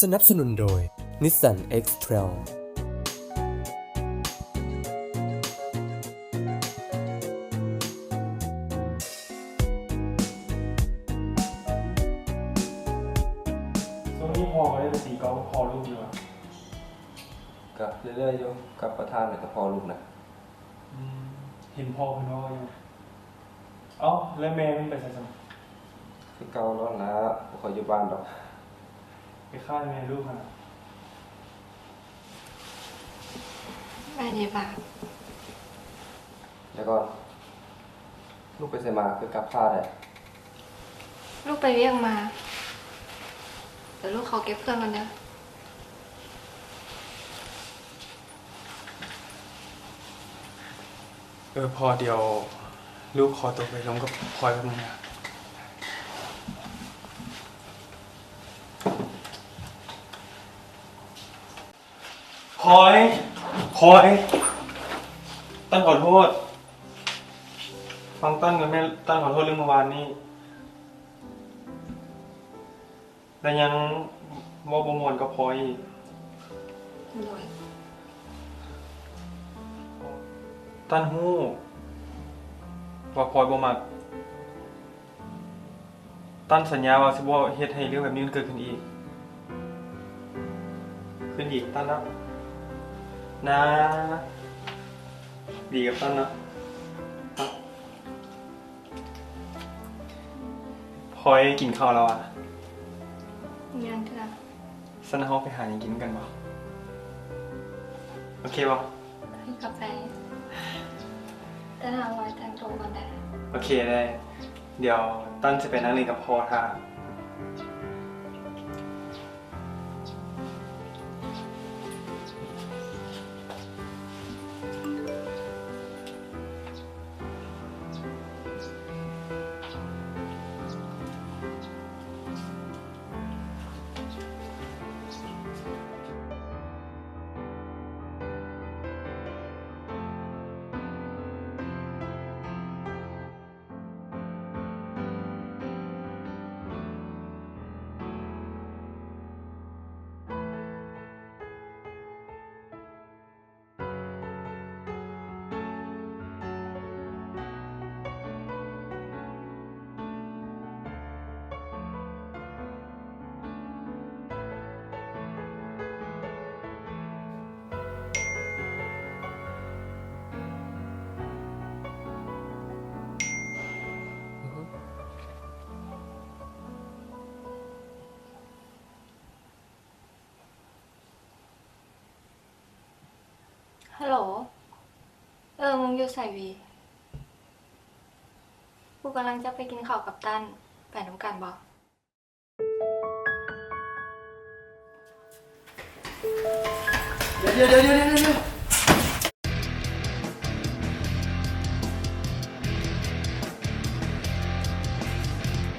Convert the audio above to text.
สนับสนุนโดย Nissan X-Trail ช่วงนี้พอได้ไปตีกอล์ฟพอลูกอยู่อ่ะ กับเรื่อยๆอยู่กับประธานแล้วก็พอลูกนะ เห็นพ่อคุณพ่ออยู่เอ้าแล้วแม่มันไปใส่สม คือเก่าร้อนแล้วบ่ค่อยอยู่บ้านดอก ไปฆ่าแม่ลูกมัน ไม่ได้ป่ะ แล้วก็ลูกไปใส่มาคือกลับพาได้ ลูกไปเรียกมา เดี๋ยวลูกขอเก็บเครื่องกันเด้อ พอเดี๋ยวลูกขอตัวไปลงกับพลอยแป๊บนึงนะพลอยตั้นขอโทษฟังตั้นกับแม่ตั้นขอโทษเรื่องเมื่อวานนี้แต่ยังว่าประมวลกับพลอยอีก โดย ตั้นหู้ว่าพลอยบ่มักตั้นสัญญาว่าสิบ่เฮ็ดให้เรื่องแบบนี้มันเกิดขึ้นอีกตั้นนะดีกับตั้นนะครับพลอยกินข้าวแล้วอ่ะ ยังเถอะ สันเฮาไปหาหยังกินกันบ่โอเคบ่ ให้กาแฟแต่ถามว่าแต่งตัวก่อนได้ โอเคได้ เดี๋ยวตั้นจะไปนั่งเล่นกับพ่อท่าฮัลโหล มึงอยู่ใส่วีกูกำลังจะไปกินข้าวกับตั้นไปน้ำกันบอก เดี๋ยว